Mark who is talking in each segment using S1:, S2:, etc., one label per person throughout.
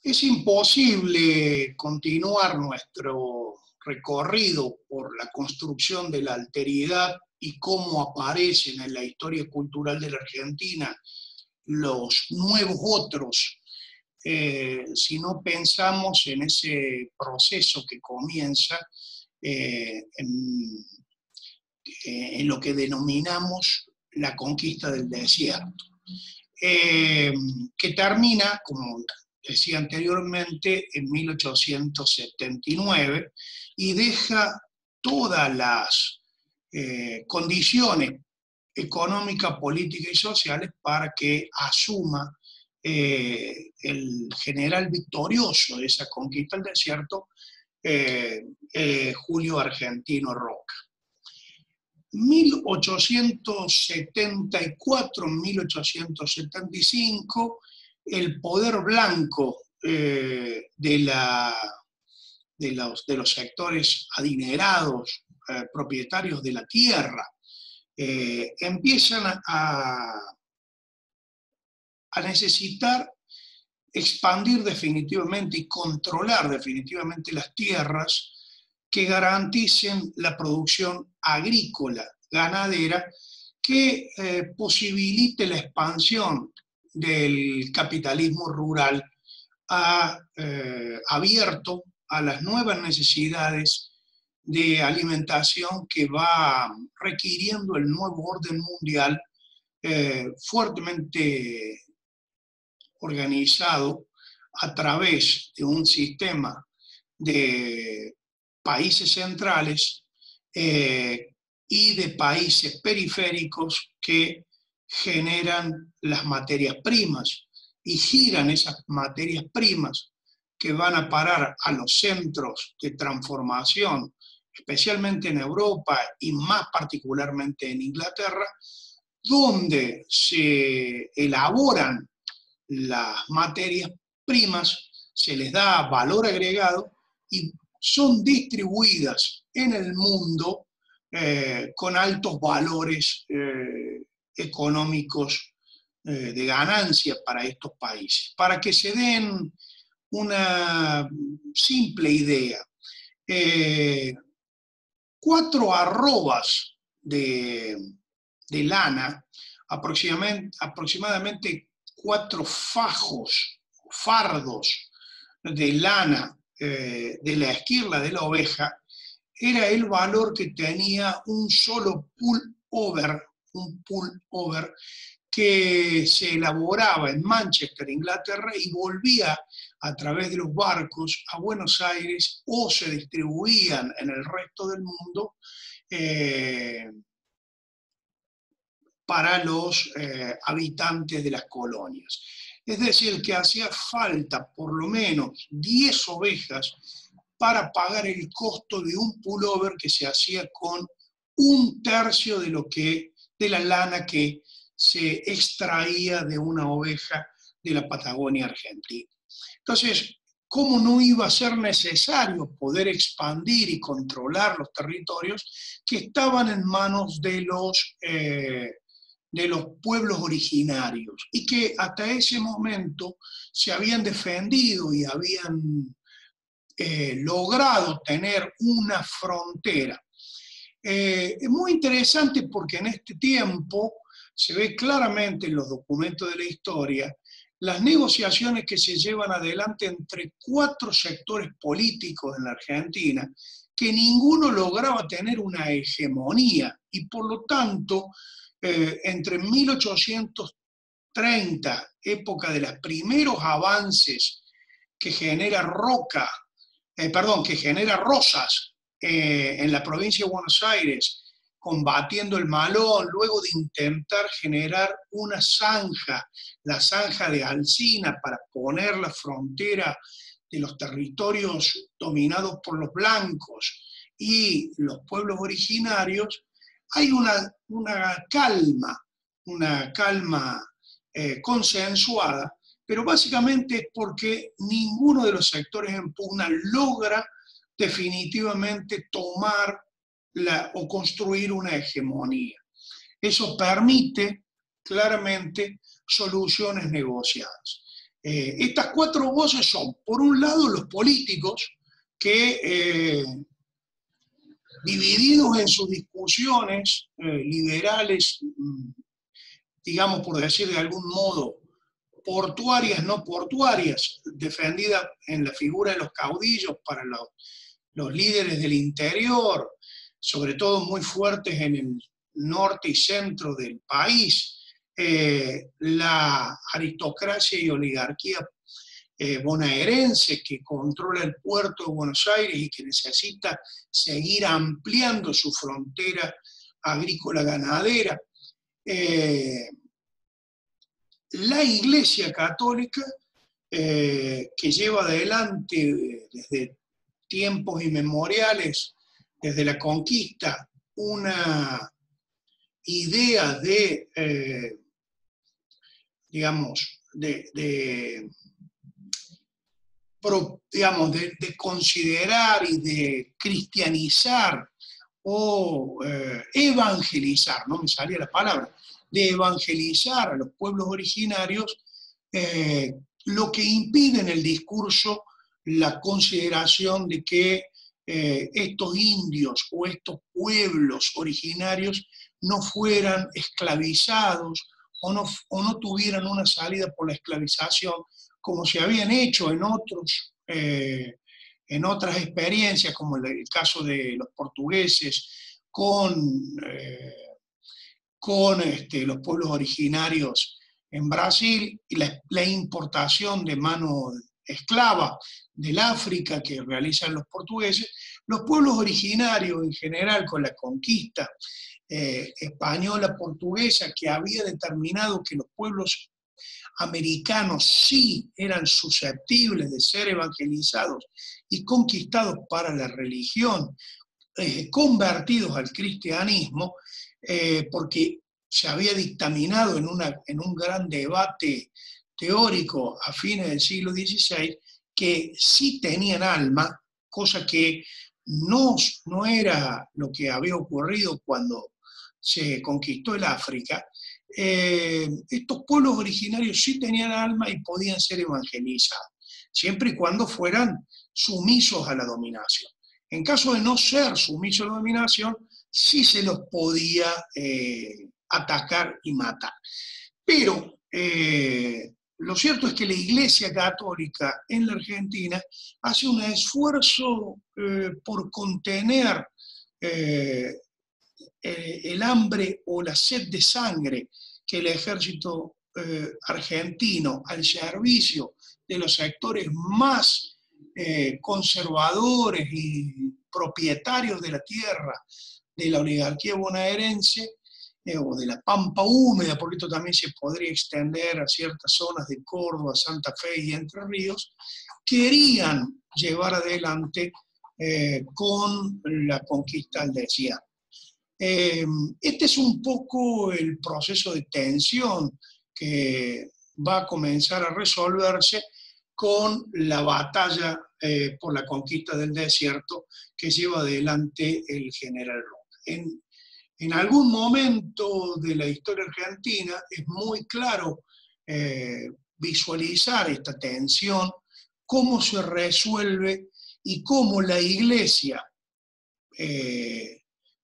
S1: Es imposible continuar nuestro recorrido por la construcción de la alteridad y cómo aparecen en la historia cultural de la Argentina los nuevos otros, si no pensamos en ese proceso que comienza en lo que denominamos la conquista del desierto, que termina, como decía anteriormente, en 1879 y deja todas las condiciones económicas, políticas y sociales para que asuma el general victorioso de esa conquista del desierto, Julio Argentino Roca. 1874-1875, el poder blanco de los sectores adinerados, propietarios de la tierra, empiezan a necesitar expandir definitivamente y controlar definitivamente las tierras que garanticen la producción agrícola, ganadera, que posibilite la expansión del capitalismo rural abierto a las nuevas necesidades de alimentación que va requiriendo el nuevo orden mundial, fuertemente organizado a través de un sistema de países centrales y de países periféricos que generan las materias primas y giran esas materias primas que van a parar a los centros de transformación, especialmente en Europa y más particularmente en Inglaterra, donde se elaboran las materias primas, se les da valor agregado y son distribuidas en el mundo con altos valores económicos de ganancia para estos países. Para que se den una simple idea, 4 arrobas de lana, aproximadamente 4 fardos de lana de la esquirla de la oveja, era el valor que tenía un solo pullover que se elaboraba en Manchester, Inglaterra, y volvía a través de los barcos a Buenos Aires o se distribuían en el resto del mundo para los habitantes de las colonias. Es decir, que hacía falta por lo menos 10 ovejas para pagar el costo de un pullover que se hacía con 1/3 de la lana que se extraía de una oveja de la Patagonia Argentina. Entonces, ¿cómo no iba a ser necesario poder expandir y controlar los territorios que estaban en manos de los pueblos originarios y que hasta ese momento se habían defendido y habían logrado tener una frontera? Es muy interesante porque en este tiempo se ve claramente en los documentos de la historia las negociaciones que se llevan adelante entre 4 sectores políticos en la Argentina, que ninguno lograba tener una hegemonía y por lo tanto entre 1830, época de los primeros avances que genera Rosas en la provincia de Buenos Aires, combatiendo el malón, luego de intentar generar una zanja, la zanja de Alsina, para poner la frontera de los territorios dominados por los blancos y los pueblos originarios, hay una calma consensuada, pero básicamente es porque ninguno de los sectores en pugna logra definitivamente tomar o construir una hegemonía. Eso permite claramente soluciones negociadas. Estas cuatro voces son, por un lado, los políticos que, divididos en sus discusiones liberales, digamos por decir de algún modo, portuarias, no portuarias, defendidas en la figura de los caudillos para los líderes del interior, sobre todo muy fuertes en el norte y centro del país, la aristocracia y oligarquía bonaerense que controla el puerto de Buenos Aires y que necesita seguir ampliando su frontera agrícola ganadera. La Iglesia Católica, que lleva adelante desde tiempos inmemoriales, desde la conquista, una idea de, digamos, de considerar y de cristianizar o evangelizar, no me salía la palabra, de evangelizar a los pueblos originarios, lo que impide en el discurso la consideración de que estos indios o estos pueblos originarios no fueran esclavizados o no tuvieran una salida por la esclavización, como se habían hecho en otras experiencias, como el caso de los portugueses con los pueblos originarios en Brasil y la importación de mano esclava del África que realizan los portugueses. Los pueblos originarios en general, con la conquista española, portuguesa, que había determinado que los pueblos americanos sí eran susceptibles de ser evangelizados y conquistados para la religión, convertidos al cristianismo, porque se había dictaminado en un gran debate teórico a fines del siglo XVI que sí tenían alma, cosa que no era lo que había ocurrido cuando se conquistó el África. Estos pueblos originarios sí tenían alma y podían ser evangelizados, siempre y cuando fueran sumisos a la dominación. En caso de no ser sumisos a la dominación, sí se los podía atacar y matar. Pero lo cierto es que la Iglesia Católica en la Argentina hace un esfuerzo por contener el hambre o la sed de sangre que el ejército argentino, al servicio de los sectores más conservadores y propietarios de la tierra, de la oligarquía bonaerense, o de la pampa húmeda, porque esto también se podría extender a ciertas zonas de Córdoba, Santa Fe y Entre Ríos, querían llevar adelante con la conquista del desierto. Este es un poco el proceso de tensión que va a comenzar a resolverse con la batalla por la conquista del desierto que lleva adelante el general Roca. En algún momento de la historia argentina es muy claro visualizar esta tensión, cómo se resuelve y cómo la Iglesia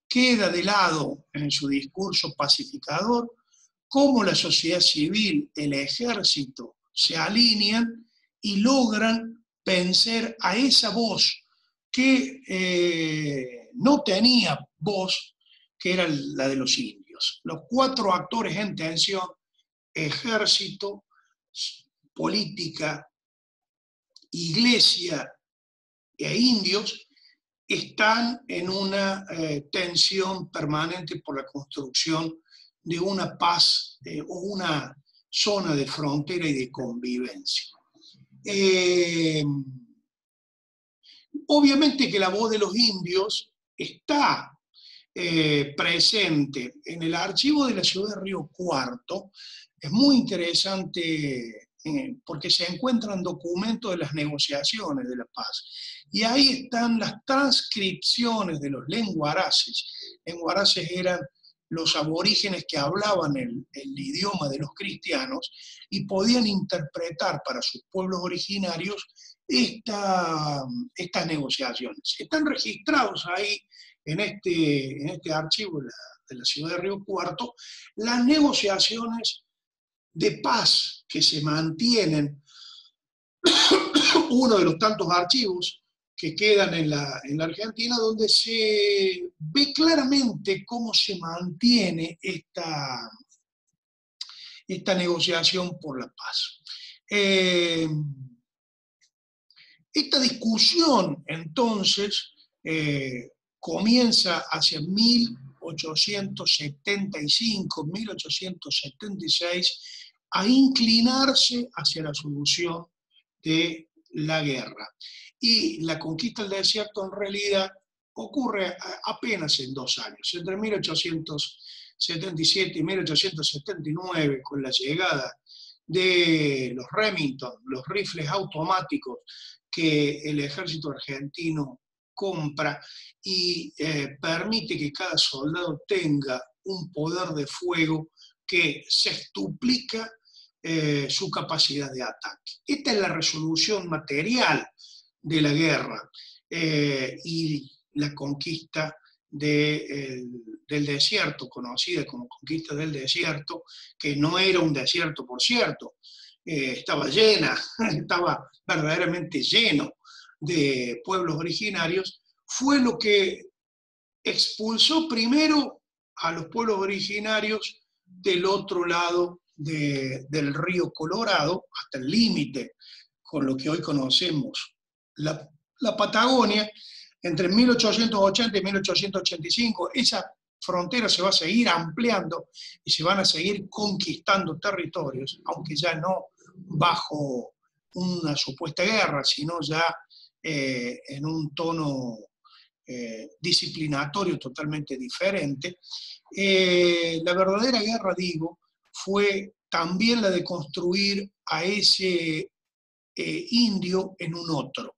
S1: queda de lado en su discurso pacificador, cómo la sociedad civil, el ejército se alinean y logran vencer a esa voz que no tenía voz, que era la de los indios. Los cuatro actores en tensión, ejército, política, iglesia e indios, están en una tensión permanente por la construcción de una paz o una zona de frontera y de convivencia. Obviamente que la voz de los indios está presente en el archivo de la ciudad de Río Cuarto. Es muy interesante porque se encuentran documentos de las negociaciones de la paz. Y ahí están las transcripciones de los lenguaraces. Lenguaraces eran los aborígenes que hablaban el idioma de los cristianos y podían interpretar para sus pueblos originarios estas negociaciones. Están registrados ahí en este archivo de la ciudad de Río Cuarto las negociaciones de paz que se mantienen, uno de los tantos archivos que quedan en la Argentina, donde se ve claramente cómo se mantiene esta negociación por la paz. Esta discusión, entonces, comienza hacia 1875, 1876, a inclinarse hacia la solución de la guerra. Y la conquista del desierto en realidad ocurre apenas en 2 años, entre 1877 y 1879, con la llegada de los Remington, los rifles automáticos que el ejército argentino compra y permite que cada soldado tenga un poder de fuego que sextuplica su capacidad de ataque. Esta es la resolución material de la guerra y la conquista del desierto, conocida como conquista del desierto, que no era un desierto, por cierto, estaba llena, estaba verdaderamente lleno de pueblos originarios, fue lo que expulsó primero a los pueblos originarios del otro lado del río Colorado, hasta el límite con lo que hoy conocemos la Patagonia. Entre 1880 y 1885, esa frontera se va a seguir ampliando y se van a seguir conquistando territorios, aunque ya no bajo una supuesta guerra, sino ya en un tono disciplinatorio totalmente diferente. La verdadera guerra, digo, fue también la de construir a ese indio en un otro,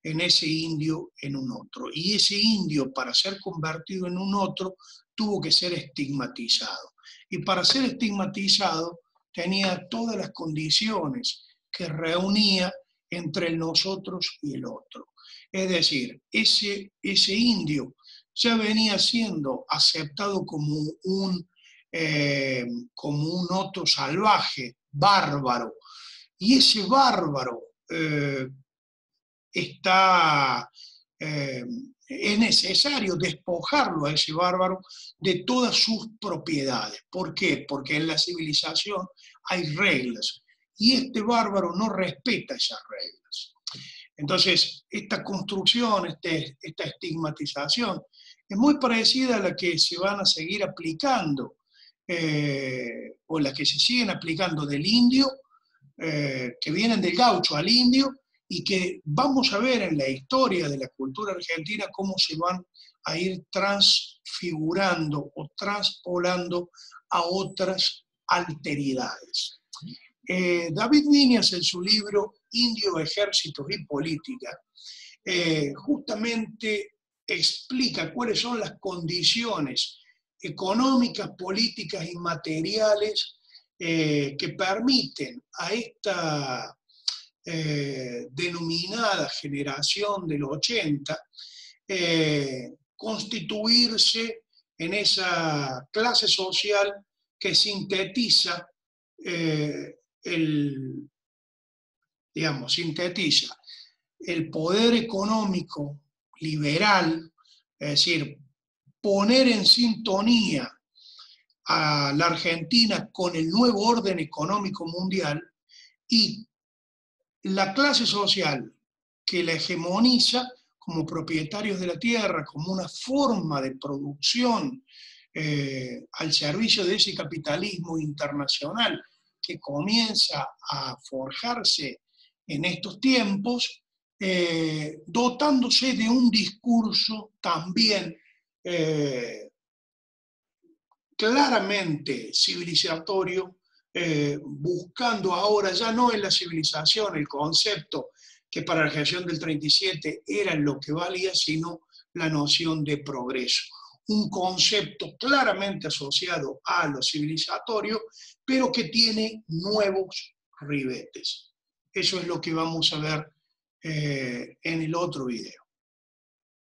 S1: en ese indio en un otro. Y ese indio, para ser convertido en un otro, tuvo que ser estigmatizado. Y para ser estigmatizado tenía todas las condiciones que reunía entre el nosotros y el otro. Es decir, ese indio ya venía siendo aceptado como un otro salvaje, bárbaro. Y ese bárbaro es necesario despojarlo a ese bárbaro de todas sus propiedades. ¿Por qué? Porque en la civilización hay reglas y este bárbaro no respeta esas reglas. Entonces, esta construcción, esta estigmatización, es muy parecida a la que se van a seguir aplicando, o la que se siguen aplicando del indio, que vienen del gaucho al indio, y que vamos a ver en la historia de la cultura argentina cómo se van a ir transfigurando o transpolando a otras alteridades. David Viñas, en su libro Indio, Ejércitos y Política, justamente explica cuáles son las condiciones económicas, políticas y materiales que permiten a esta denominada generación del 80 constituirse en esa clase social que sintetiza sintetiza el poder económico liberal, es decir, poner en sintonía a la Argentina con el nuevo orden económico mundial, y la clase social que la hegemoniza como propietarios de la tierra, como una forma de producción al servicio de ese capitalismo internacional que comienza a forjarse en estos tiempos, dotándose de un discurso también claramente civilizatorio, buscando ahora ya no en la civilización el concepto que para la generación del 37 era lo que valía, sino la noción de progreso. un concepto claramente asociado a lo civilizatorio, pero que tiene nuevos ribetes. Eso es lo que vamos a ver en el otro video.